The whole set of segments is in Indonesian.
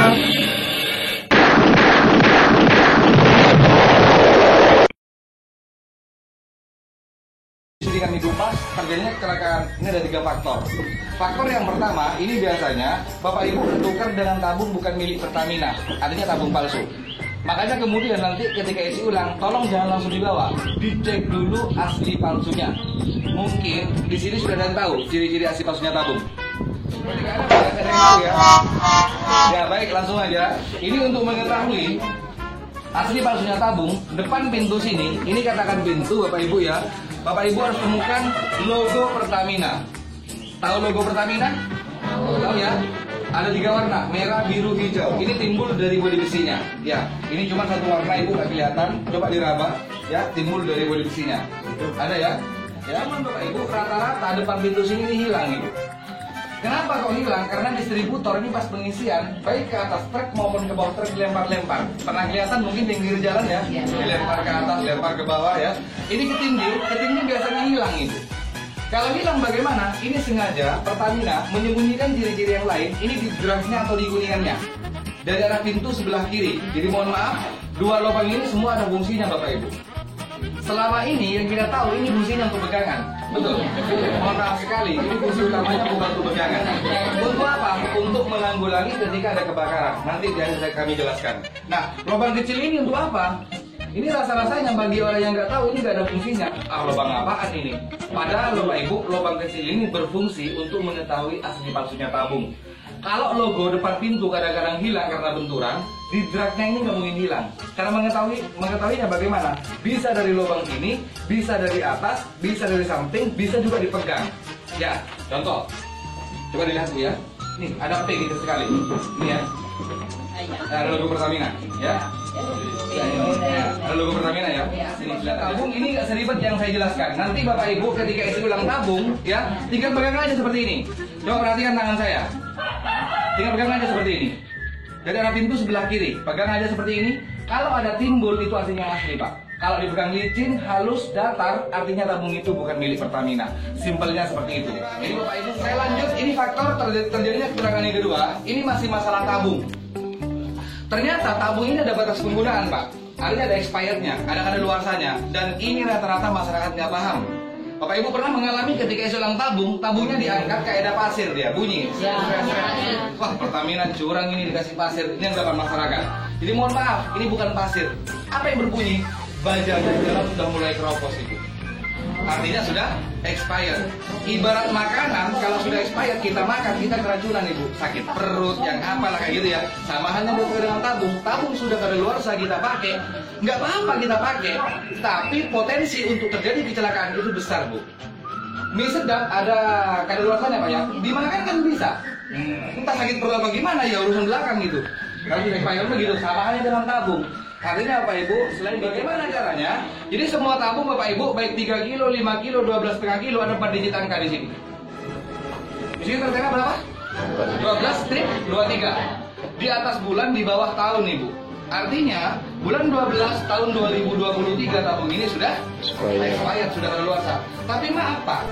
Jadi kami kupas, terjadinya kecelakaan ini ada 3 faktor. Faktor yang pertama, ini biasanya Bapak Ibu bertukar dengan tabung bukan milik Pertamina, artinya tabung palsu. Makanya kemudian nanti ketika isi ulang, tolong jangan langsung dibawa, dicek dulu asli palsunya. Mungkin di sini sudah ada yang tahu ciri-ciri asli palsunya tabung. Seperti ada yang tahu ya. Ya baik, langsung aja. Ini untuk mengetahui asli palsunya tabung, depan pintu sini, ini katakan pintu Bapak Ibu ya. Bapak Ibu harus temukan logo Pertamina. Tahu logo Pertamina? Tahu ya? Ada 3 warna, merah, biru, hijau. Ini timbul dari bodi besinya. Ya, ini cuma satu warna Ibu nggak kelihatan. Coba diraba, ya, timbul dari bodi besinya. Ada ya? Ya, Bapak Ibu rata-rata depan pintu sini ini hilang Ibu. Kenapa kok hilang? Karena distributor ini pas pengisian, baik ke atas truk maupun ke bawah truk dilempar-lempar. Pernah kelihatan mungkin di pinggir jalan ya? Dilempar ke atas, lempar ke bawah ya. Ini ketindih biasanya hilang itu. Kalau hilang bagaimana? Ini sengaja Pertamina menyembunyikan ciri-ciri yang lain. Ini di drafnya atau di kuningannya. Dari arah pintu sebelah kiri. Jadi mohon maaf, 2 lubang ini semua ada fungsinya Bapak Ibu. Selama ini yang kita tahu ini fungsinya untuk pegangan. Betul? Mohon maaf sekali, ini fungsi utamanya bukan untuk pegangan. Untuk apa? Untuk menanggulangi ketika ada kebakaran. Nanti kami jelaskan. Nah, lubang kecil ini untuk apa? Ini rasa-rasanya bagi orang yang nggak tahu ini nggak ada fungsinya. Ah, lubang apaan ini? Padahal Bapak Ibu, lubang kecil ini berfungsi untuk mengetahui asli palsunya tabung. Kalau logo depan pintu kadang-kadang hilang karena benturan, di dragnya ini nggak mungkin hilang. Karena mengetahuinya bagaimana? Bisa dari lubang ini, bisa dari atas, bisa dari samping, bisa juga dipegang. Ya, contoh. Coba dilihat Bu ya. Nih, ada P gitu sekali. Ini ya. Ada logo Pertamina, ya. Ada logo Pertamina ya. Sini tabung ini nggak seribet yang saya jelaskan. Nanti Bapak Ibu ketika isi ulang tabung, ya, tinggal pegang aja seperti ini. Coba perhatikan tangan saya. Tinggal pegang aja seperti ini. Dari arah pintu sebelah kiri, pegang aja seperti ini. Kalau ada timbul itu artinya asli Pak. Kalau dipegang licin, halus, datar, artinya tabung itu bukan milik Pertamina. Simpelnya seperti itu. Jadi Bapak Ibu, saya lanjut. Ini faktor terjadinya kecelakaan yang kedua. Ini masih masalah tabung. Ternyata tabung ini ada batas penggunaan Pak. Artinya ada expirednya, ada luarsanya. Dan ini rata-rata masyarakat nggak paham. Bapak Ibu pernah mengalami ketika isi ulang tabung, tabungnya diangkat kayak ada pasir dia, bunyi. Ya. Wah, Pertamina curang ini dikasih pasir. Ini yang dapat masyarakat. Jadi mohon maaf, ini bukan pasir. Apa yang berbunyi? Bajanya di dalam sudah mulai keropos itu. Artinya sudah expired. Ibarat makanan, kalau sudah expired kita makan, kita keracunan Ibu. Sakit perut, yang apalah kayak gitu ya. Sama halnya dengan tabung. Tabung sudah kadaluarsa kita pakai. Nggak apa-apa kita pakai, tapi potensi untuk terjadi kecelakaan itu besar Bu. Mie sedap ada kadaluarsanya Pak ya, dimakan kan bisa. Entah sakit perut apa gimana ya urusan belakang gitu. Kalau sudah expired begitu, sama halnya dengan tabung. Artinya Bapak Ibu, selain bagaimana caranya, jadi semua tabung Bapak Ibu, baik 3 kilo, 5 kilo, 12,5 kilo, ada 4 digit angka di sini. Di sini tertera berapa? 12 strip 23. Di atas bulan, di bawah tahun Ibu. Artinya bulan 12 tahun 2023 tabung ini sudah expired, sudah kadaluarsa. Tapi maaf Pak,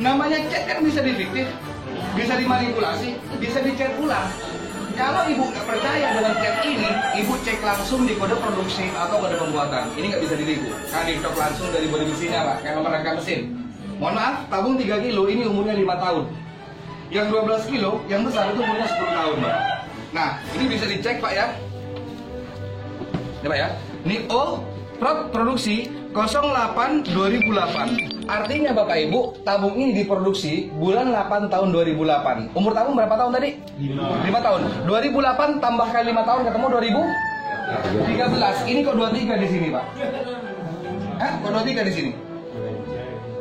namanya cat kan bisa difiktif, bisa dimanipulasi, bisa dicat ulang. Kalau Ibu nggak percaya dengan cat ini, Ibu cek langsung di kode produksi atau kode pembuatan. Ini nggak bisa ditipu, kan ditok langsung dari bodi besinya Pak, kayak nomor rangka mesin. Mohon maaf, tabung 3 kilo ini umurnya 5 tahun. Yang 12 kilo, yang besar itu umurnya 10 tahun Pak. Nah, ini bisa dicek Pak ya. Coba ya, ini produksi 08/2008. Artinya Bapak Ibu, tabung ini diproduksi bulan 8 tahun 2008. Umur tabung berapa tahun tadi? 5 tahun. 2008 tambahkan 5 tahun ketemu 2013. Ini kok 23 di sini Pak? Hah? Kok 23 di sini?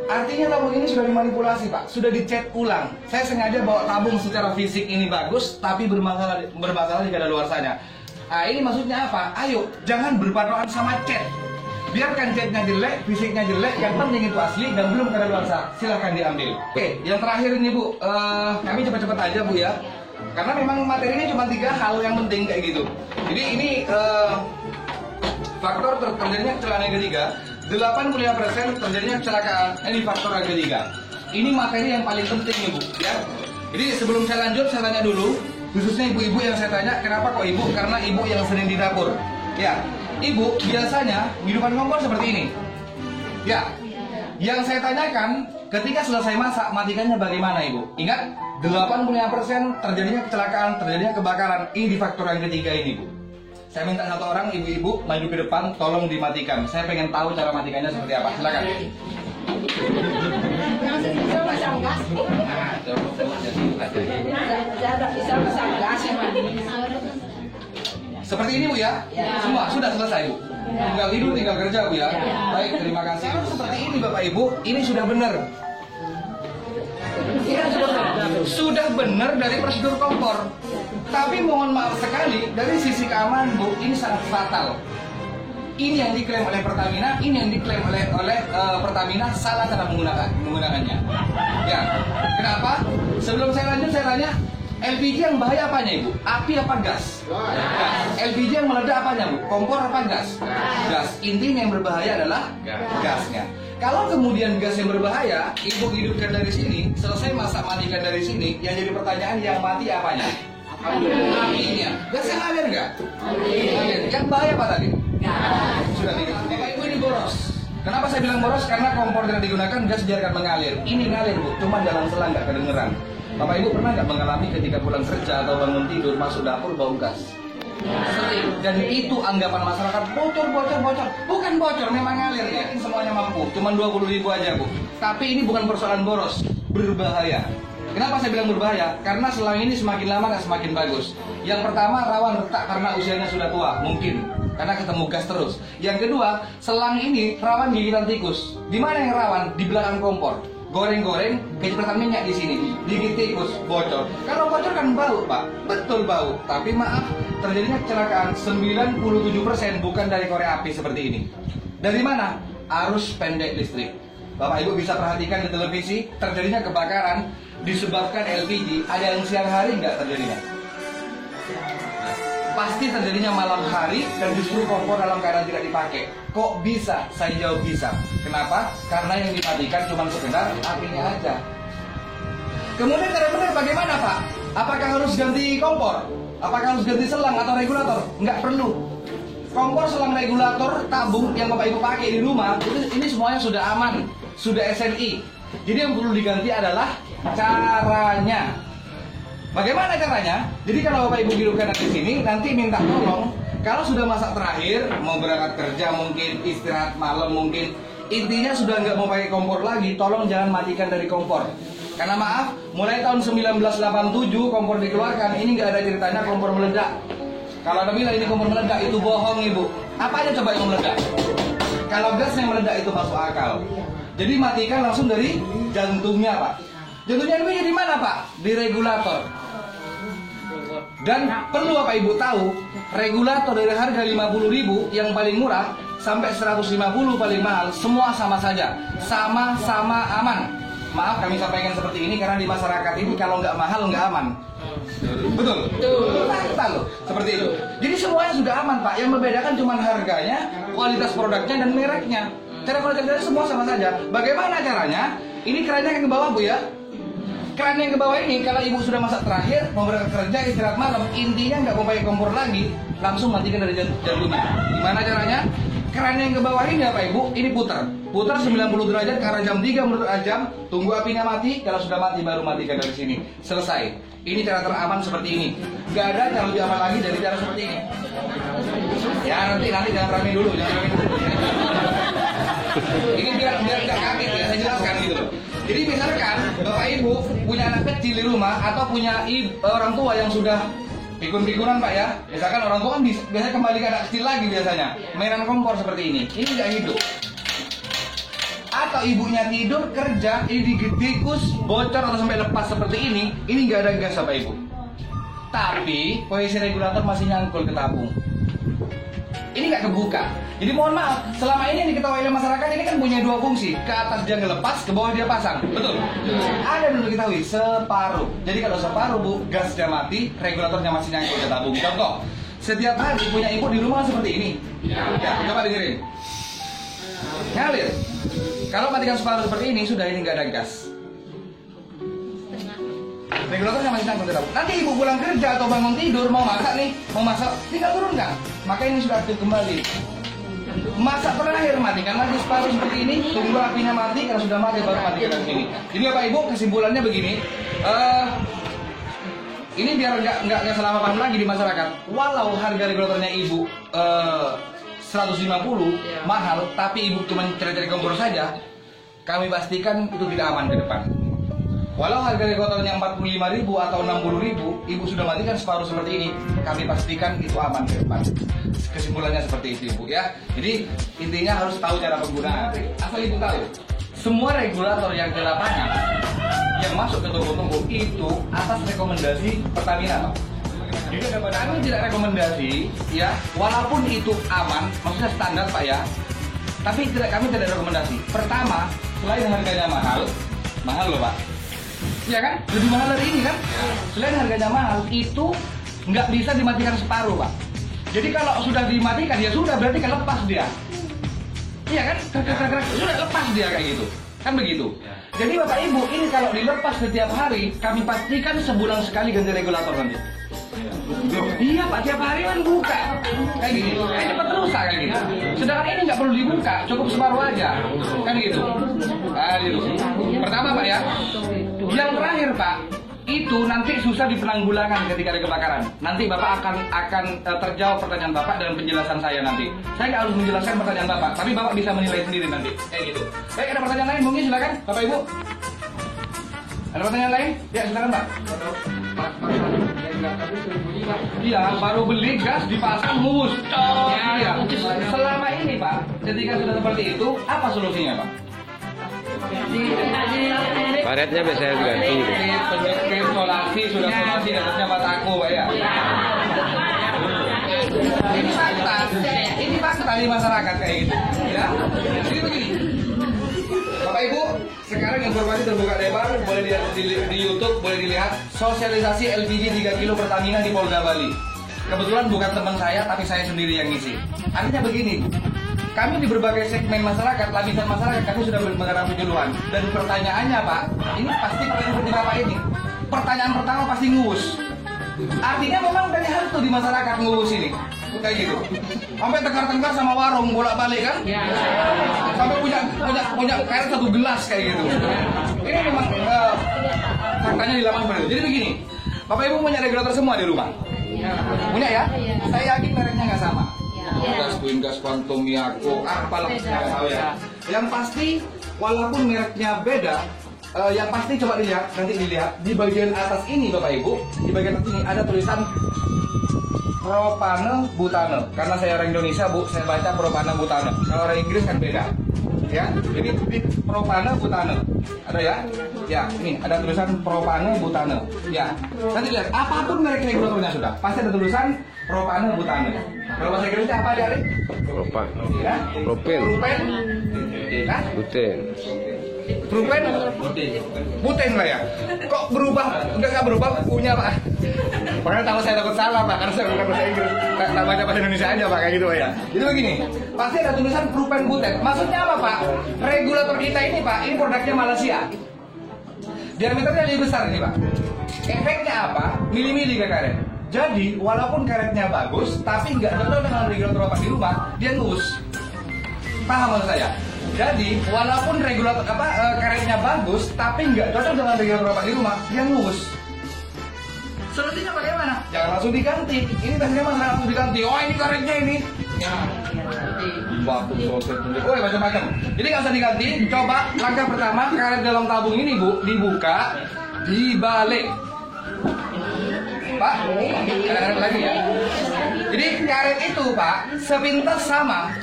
Artinya tabung ini sudah dimanipulasi Pak, sudah dicat ulang. Saya sengaja bawa tabung secara fisik ini bagus, tapi bermasalah di kadaluarsanya. Nah ini maksudnya apa? Ayo, jangan berpatokan sama cat. Biarkan catnya jelek, fisiknya jelek, yang penting itu asli dan belum kadaluarsa. Silahkan diambil. Oke, yang terakhir ini Bu, kami cepat-cepat aja Bu ya. Karena memang materinya cuma 3 hal yang penting kayak gitu. Jadi ini faktor terjadinya kecelakaan yang ketiga, 85% terjadinya kecelakaan. Ini faktor yang ketiga. Ini materi yang paling penting nih Bu ya. Jadi sebelum saya lanjut, saya tanya dulu, Khususnya ibu-ibu yang saya tanya, kenapa kok ibu? Karena ibu yang sering di dapur. Ya, ibu biasanya hidupan kompor seperti ini. Ya, yang saya tanyakan, ketika selesai masak, matikannya bagaimana ibu? Ingat, 85% terjadinya kecelakaan, terjadinya kebakaran. Ini di faktor yang ketiga ini, Bu. Saya minta satu orang ibu-ibu maju ke depan, tolong dimatikan. Saya pengen tahu cara matikannya seperti apa. Silakan. Seperti ini, Bu ya? Semua sudah selesai, Bu. Tinggal tidur, tinggal kerja, Bu ya. Baik, terima kasih. Seperti ini, Bapak Ibu, ini sudah benar. Sudah benar dari prosedur kompor. Tapi mohon maaf sekali, dari sisi keamanan, Bu, ini sangat fatal. Ini yang diklaim oleh Pertamina, ini yang diklaim oleh Pertamina salah cara menggunakannya. Ya, kenapa? Sebelum saya lanjut, saya tanya, LPG yang bahaya apanya, Ibu? Api apa gas? Gas. LPG yang meledak apanya, Bu? Kompor apa gas? Gas. Intinya yang berbahaya adalah gasnya. Kalau kemudian gas yang berbahaya, Ibu hidupkan dari sini, selesai masak matikan dari sini, yang jadi pertanyaan yang mati apanya? Apinya. Gasnya ngalir nggak? Ngalir. Yang bahaya apa tadi? Sudah tidak. Bapak Ibu, ini boros. Kenapa saya bilang boros? Karena kompor tidak digunakan, gas biarkan mengalir. Ini ngalir, Bu, cuma dalam selang nggak kedengeran. Bapak Ibu pernah nggak mengalami ketika pulang kerja atau bangun tidur masuk dapur bau gas? Sering. Dan itu anggapan masyarakat bocor. Bukan bocor, memang ngalir ya. Ini semuanya mampu. Cuma 20.000 aja, Bu. Tapi ini bukan persoalan boros, berbahaya. Kenapa saya bilang berbahaya? Karena selang ini semakin lama nggak semakin bagus. Yang pertama, rawan retak karena usianya sudah tua, mungkin karena ketemu gas terus. Yang kedua, selang ini rawan gigitan tikus. Di mana yang rawan? Di belakang kompor. Goreng-goreng, kecepatan minyak di sini, gigit tikus, bocor. Kalau bocor kan bau, Pak. Betul bau. Tapi maaf, terjadinya kecelakaan 97% bukan dari korek api seperti ini. Dari mana? Arus pendek listrik. Bapak Ibu bisa perhatikan di televisi, terjadinya kebakaran disebabkan LPG. Ada yang siang hari nggak terjadinya? Pasti terjadinya malam hari dan justru kompor dalam keadaan tidak dipakai. Kok bisa? Saya jawab bisa. Kenapa? Karena yang dimatikan cuma sekedar apinya aja. Kemudian cara benar bagaimana, Pak? Apakah harus ganti kompor? Apakah harus ganti selang atau regulator? Nggak perlu. Kompor, selang, regulator, tabung yang Bapak Ibu pakai di rumah, ini semuanya sudah aman, sudah SNI. Jadi yang perlu diganti adalah caranya. Bagaimana caranya? Jadi kalau Bapak Ibu hidupkan di sini, nanti minta tolong. Kalau sudah masak terakhir, mau berangkat kerja mungkin, istirahat malam mungkin, intinya sudah nggak mau pakai kompor lagi, tolong jangan matikan dari kompor. Karena maaf, mulai tahun 1987 kompor dikeluarkan, ini nggak ada ceritanya kompor meledak. Kalau Anda bilang ini kompor meledak, itu bohong, Ibu. Apa aja coba yang meledak? Kalau gas yang meledak itu masuk akal. Jadi matikan langsung dari jantungnya, Pak. Jantungnya ini di mana, Pak? Di regulator. Dan perlu Bapak Ibu tahu, regulator dari harga 50.000 yang paling murah sampai 150 paling mahal, semua sama saja, sama-sama aman. Maaf kami sampaikan seperti ini karena di masyarakat ini kalau nggak mahal nggak aman. Betul? Fakta loh, seperti itu. Jadi semuanya sudah aman, Pak. Yang membedakan cuma harganya, kualitas produknya dan mereknya. Cara kualitasnya semua sama saja. Bagaimana caranya? Ini kerannya yang ke bawah, Bu ya. Keran yang ke bawah ini, kalau Ibu sudah masak terakhir, mau berangkat kerja, istirahat malam, intinya nggak mau pakai kompor lagi, langsung matikan dari jantungnya. Gimana caranya? Keran yang ke bawah ini, Bapak Ibu, ini putar 90 derajat ke arah jam 3 menurut jam, tunggu apinya mati, kalau sudah mati baru matikan dari sini. Selesai. Ini cara teraman seperti ini. Gak ada cara lebih aman lagi dari cara seperti ini. Ya nanti jangan rame dulu, Ini biar nggak kaget ya, saya jelaskan gitu loh. Jadi misalkan Bapak Ibu punya anak kecil di rumah atau punya orang tua yang sudah pikun-pikunan, Pak ya. Misalkan orang tua kan biasanya kembali ke anak kecil lagi biasanya. Mainan kompor seperti ini nggak hidup. Atau ibunya tidur kerja, ini digigit tikus, bocor atau sampai lepas seperti ini nggak ada gas, Bapak Ibu. Tapi posisi regulator masih nyangkul ke tabung. Ini nggak kebuka. Jadi mohon maaf, selama ini yang diketahui oleh masyarakat ini kan punya dua fungsi. Ke atas dia ngelepas, ke bawah dia pasang. Betul? Ada dulu diketahui, separuh. Jadi kalau separuh, Bu, gasnya mati, regulatornya masih nyangkul ke tabung. Contoh, setiap hari punya ibu di rumah seperti ini. Ya, coba dengerin. Ngalir. Kalau matikan separuh seperti ini, sudah ini nggak ada gas. regulatornya masih nyangkut di tabung. Nanti ibu pulang kerja atau bangun tidur mau masak nih, mau masak tinggal turunkan. Maka ini sudah aktif kembali. Masak terakhir matikan lagi separuh seperti ini, tunggu apinya mati, kalau sudah mati baru matikan ini. Jadi Bapak Ibu kesimpulannya begini, ini biar nggak salah paham lagi di masyarakat. Walau harga regulatornya ibu 150 mahal, tapi ibu cuma cari-cari kompor saja, kami pastikan itu tidak aman ke depan. Walau harga regulatornya 45.000 atau 60.000, ibu sudah matikan separuh seperti ini, kami pastikan itu aman ke depan. Kesimpulannya seperti itu ibu ya. Jadi intinya harus tahu cara penggunaan. Asal ibu tahu, semua regulator yang di lapangan yang masuk ke toko-toko itu atas rekomendasi Pertamina, Pak. Jadi kami tidak rekomendasi ya, walaupun itu aman, maksudnya standar Pak ya, tapi kami tidak rekomendasi. Pertama, selain harganya mahal loh Pak, ya kan? Lebih mahal dari ini kan? Selain harganya mahal, itu nggak bisa dimatikan separuh Pak. Jadi kalau sudah dimatikan ya sudah, berarti kan lepas dia. Iya kan? Sudah lepas dia kayak gitu. Kan begitu. Jadi Bapak Ibu, ini kalau dilepas setiap hari, kami pastikan sebulan sekali ganti regulator nanti. Iya Pak, tiap hari kan buka kayak gini, cepat rusak kayak gitu. Sedangkan ini nggak perlu dibuka, cukup separuh aja, kan gitu. Nah, gitu. Pertama Pak ya. Yang terakhir Pak, itu nanti susah di penanggulangan ketika ada kebakaran. Nanti Bapak akan terjawab pertanyaan Bapak dalam penjelasan saya nanti. Saya nggak harus menjelaskan pertanyaan Bapak, tapi Bapak bisa menilai sendiri nanti, kayak gitu. Baik, ada pertanyaan lain mungkin silakan Bapak Ibu. Ada pertanyaan lain? Ya silakan Pak. Iya, baru beli gas dipasang mus. Iya. Selama ini Pak, ketika sudah seperti itu, apa solusinya Pak? Karetnya biasanya diganti. Penyekir solasi, sudah solasi atasnya bataku Pak ya. Ini fakta di masyarakat kayak gitu. Ya. Jadi begini. Bapak Ibu, sekarang informasi terbuka lebar, boleh dilihat di YouTube, boleh dilihat sosialisasi LPG 3 kilo Pertamina di Polda Bali. Kebetulan bukan teman saya, tapi saya sendiri yang ngisi. Artinya begini, kami di berbagai segmen masyarakat, lapisan masyarakat, kami sudah menggarap penyuluhan. Dan pertanyaannya Pak, ini pasti pertanyaan seperti Bapak ini. Pertanyaan pertama pasti nguus. Artinya memang dari hari itu di masyarakat nguus ini. Kayak gitu. Sampai tengkar-tengkar sama warung bolak-balik kan? Ya. Sampai punya karet 1 gelas kayak gitu. Ini memang faktanya di lapangan seperti itu. Jadi begini, Bapak Ibu punya regulator semua di rumah? Punya ya? Saya yakin mereknya nggak sama. Gas Queen, gas Quantum, Miyako, apalah nggak tahu ya. Yang pasti, walaupun mereknya beda, yang pasti coba dilihat, nanti dilihat di bagian atas ini Bapak Ibu, di bagian atas ini ada tulisan propane butane. Karena saya orang Indonesia Bu, saya baca propane butane. Kalau orang Inggris kan beda. Ya, jadi propane butane. Ada ya? Ya, ini ada tulisan propane butane. Ya. Nanti lihat, apapun merek regulatornya sudah, pasti ada tulisan propane butane. Kalau bahasa Inggrisnya apa Adik? Propan. Ya. Propen. Propen. Ya. Buten. Propen. Buten lah ya. Kok berubah? Enggak berubah punya Pak. Makanya tahu saya takut salah Pak, karena saya bukan bahasa Inggris. Tak baca bahasa Indonesia aja Pak, kayak gitu Pak ya. Jadi begini, pasti ada tulisan propen buten. Maksudnya apa Pak? Regulator kita ini Pak, ini produknya Malaysia. Diameternya lebih besar ini Pak. Efeknya apa? Mili-mili ke karet. Jadi walaupun karetnya bagus, tapi nggak cocok dengan regulator Bapak di rumah, dia ngus. Paham maksud saya? Jadi walaupun regulator karetnya bagus, tapi nggak cocok dengan regulator Bapak di rumah, dia ngus. Solusinya bagaimana? Jangan langsung diganti. Ini biasanya masalah langsung diganti. Oh ini karetnya ini. Ya. Batu soset, oh macam-macam. Jadi nggak usah diganti. Coba langkah pertama, karet dalam tabung ini Bu dibuka, dibalik. Pak, karet lagi ya. Jadi karet itu Pak sepintas sama,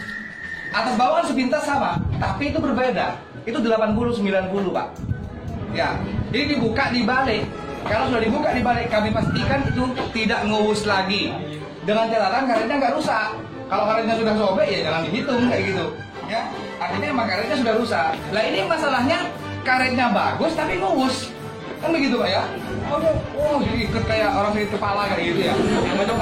atas bawah sepintas sama, tapi itu berbeda. Itu 80-90 Pak. Ya, jadi dibuka dibalik. Kalau sudah dibuka dibalik, kami pastikan itu tidak ngurus lagi. Dengan catatan karetnya nggak rusak. Kalau karetnya sudah sobek ya jangan dihitung kayak gitu. Ya, artinya emang karetnya sudah rusak. Lah ini masalahnya karetnya bagus tapi ngurus. Kan begitu Pak ya? Oh, diikat kayak orang sakit kepala kayak gitu ya. Macam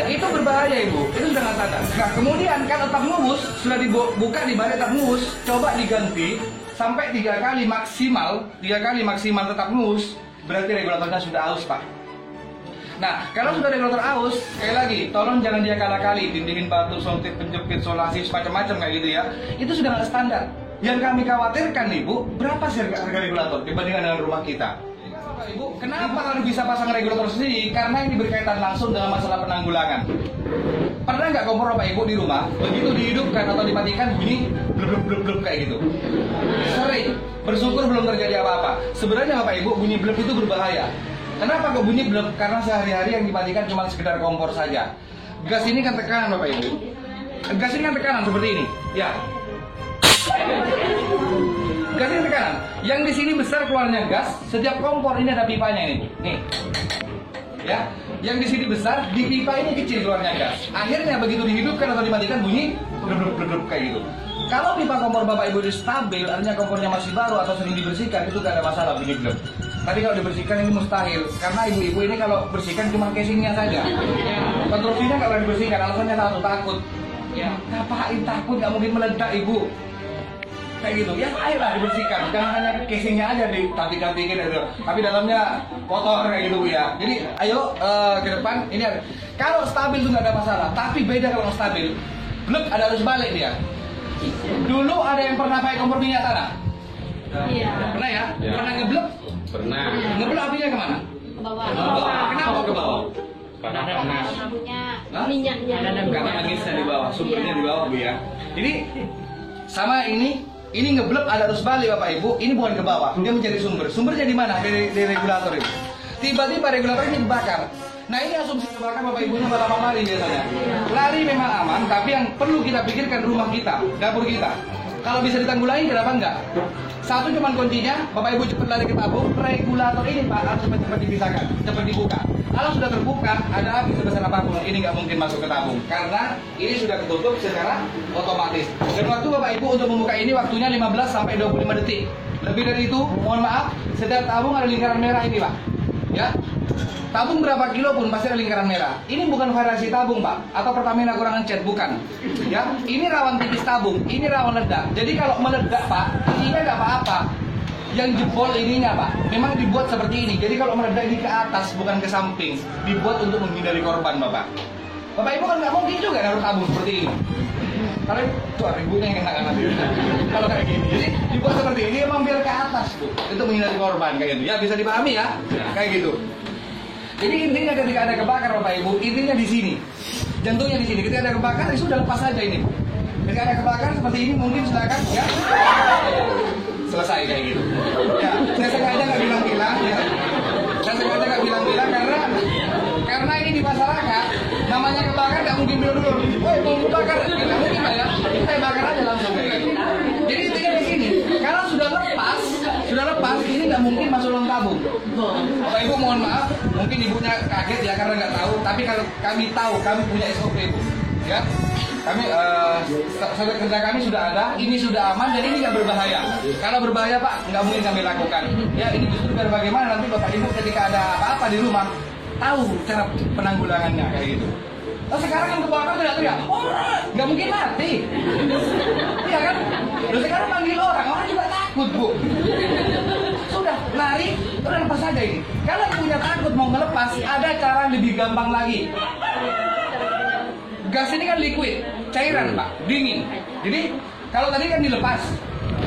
itu berbahaya Ibu. Itu sudah nggak sadar. Nah kemudian kalau tetap ngurus, sudah dibuka dibalik tetap ngurus, coba diganti sampai 3 kali maksimal tetap ngurus. berarti regulatornya sudah aus, Pak. Nah, kalau sudah regulator aus, sekali lagi, tolong jangan dia kala-kali, dindingin batu, soltip, penjepit, solasi, macam-macam kayak gitu ya. Itu sudah nggak standar. Yang kami khawatirkan nih Bu, berapa sih harga regulator dibandingkan dengan rumah kita? Bapak Ibu, kenapa harus bisa pasang regulator sendiri? Karena ini berkaitan langsung dengan masalah penanggulangan. Pernah nggak kompor Bapak Ibu di rumah, begitu dihidupkan atau dimatikan bunyi blub kayak gitu? Sering. Bersyukur belum terjadi apa-apa. Sebenarnya Bapak Ibu, bunyi blub itu berbahaya. Kenapa kok bunyi blub? Karena sehari-hari yang dimatikan cuma sekedar kompor saja. Gas ini kan tekanan Bapak Ibu. Gas ini kan tekanan seperti ini. Ya. Gas ini tekanan. Yang di sini besar keluarnya gas. Setiap kompor ini ada pipanya ini. Nih. Ya. Yang di sini besar, di pipa ini kecil keluarnya gas. Akhirnya begitu dihidupkan atau dimatikan bunyi blub kayak gitu. Kalau pipa kompor Bapak Ibu itu stabil, artinya kompornya masih baru atau sering dibersihkan, itu gak ada masalah bunyi blub. Tapi kalau dibersihkan ini mustahil, karena ibu-ibu ini kalau bersihkan cuma casingnya saja. Konstruksinya kalau dibersihkan, alasannya satu, takut. Ya, ngapain takut? Gak mungkin meledak ibu. Kayak gitu, ya ayolah dibersihkan. Jangan hanya casingnya aja dikantik-kantikin gitu. Tapi dalamnya kotor kayak gitu Bu ya. Jadi ayo ke depan ini ada. Kalau stabil itu nggak ada masalah. Tapi beda kalau stabil. Blub ada arus balik dia. Dulu ada yang pernah pakai kompor minyak tanah? Iya. Pernah ya? Pernah ngeblok? Pernah. Ngeblok apinya kemana? Ke bawah. Kenapa ke bawah? Karena panas. Minyaknya. Karena anginnya di bawah, sumbernya di bawah Bu ya. Jadi sama ini ngeblok ada arus balik Bapak Ibu. Ini bukan ke bawah, dia mencari sumber. Sumbernya di mana? Dari regulator itu. Tiba-tiba regulator ini dibakar. Nah ini asumsi kebakar Bapak Ibunya berapa lari biasanya. Lari memang aman, tapi yang perlu kita pikirkan rumah kita, dapur kita. Kalau bisa ditanggulangi kenapa enggak? Satu cuman kuncinya, Bapak Ibu cepat lari ke tabung, regulator ini Pak harus cepat dipisahkan, cepat dibuka. Kalau sudah terbuka, ada api sebesar apapun, ini nggak mungkin masuk ke tabung karena ini sudah ketutup secara otomatis. Dan waktu Bapak Ibu untuk membuka ini waktunya 15 sampai 25 detik. Lebih dari itu, mohon maaf, setiap tabung ada lingkaran merah ini Pak. Ya, tabung berapa kilo pun pasti ada lingkaran merah. Ini bukan variasi tabung Pak, atau Pertamina kurang ngecat, bukan. Ya, ini rawan tipis tabung, ini rawan ledak. Jadi kalau meledak Pak, ininya nggak apa-apa. Yang jebol ininya Pak, memang dibuat seperti ini. Jadi kalau meledak ini ke atas, bukan ke samping. Dibuat untuk menghindari korban Bapak. Bapak Ibu kan nggak mungkin juga naruh tabung seperti ini. Karena itu ributnya yang enak nanti. Kalau kayak gini, jadi dibuat seperti ini emang biar ke atas Bu, itu menghindari korban kayak gitu. Ya bisa dipahami ya, kayak gitu. Jadi intinya ketika ada kebakar Bapak Ibu, intinya di sini, jantungnya di sini. Ketika ada kebakar, itu sudah lepas saja ini. Ketika ada kebakar seperti ini, mungkin silakan ya selesai kayak gitu. Ya, saya sengaja nggak bilang-bilang ya. Saya sengaja nggak bilang-bilang karena ini di masyarakat namanya kebakar nggak mungkin dulu. Woi mau kebakar, nggak mungkin Pak ya. Kita bakar aja langsung kayak gitu. Jadi intinya di sini, kalau sudah lepas, ini nggak mungkin masuk dalam tabung. Bapak Ibu mohon maaf, mungkin ibunya kaget ya karena nggak tahu. Tapi kalau kami tahu, kami punya SOP Bu. Ya, kami kerja kami sudah ada, ini sudah aman dan ini nggak berbahaya. Kalau berbahaya Pak, nggak mungkin kami lakukan. Ya ini justru biar bagaimana nanti Bapak Ibu ketika ada apa-apa di rumah tahu cara penanggulangannya kayak gitu. Oh sekarang yang kebakar teriak-teriak, oh nggak mungkin mati. Iya kan? Terus sekarang panggil orang juga takut Bu. Sudah lari, udah lepas saja ini. Kalau ibunya takut mau ngelepas, ada cara lebih gampang lagi. Gas ini kan liquid, cairan Pak, dingin. Jadi kalau tadi kan dilepas,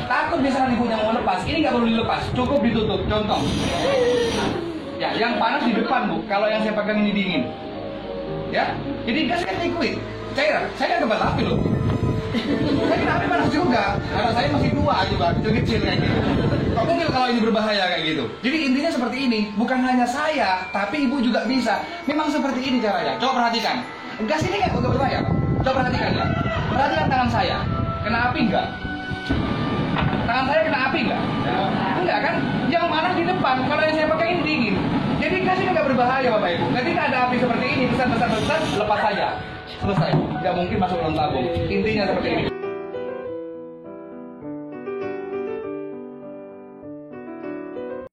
takut misalnya ibunya mau lepas, ini nggak perlu dilepas, cukup ditutup. Contoh, ya yang panas di depan Bu, kalau yang saya pegang ini dingin. Ya, jadi gas kan liquid, cairan. Saya kan kebal api loh. Saya kena api panas juga, karena saya masih tua juga, kecil-kecil kayak gitu. Kok mungkin kalau ini berbahaya kayak gitu? Jadi intinya seperti ini, bukan hanya saya, tapi ibu juga bisa. Memang seperti ini caranya. Coba perhatikan. Gas ini nggak berbahaya Pak. Coba perhatikan ya. Perhatikan tangan saya. Kena api nggak? Tangan saya kena api nggak? Enggak kan? Yang panas di depan. Kalau yang saya pakai ini dingin. Jadi gas ini nggak berbahaya Bapak Ibu. Ketika ada api seperti ini, besar, lepas saja. Selesai. Nggak mungkin masuk dalam tabung. Intinya seperti ini.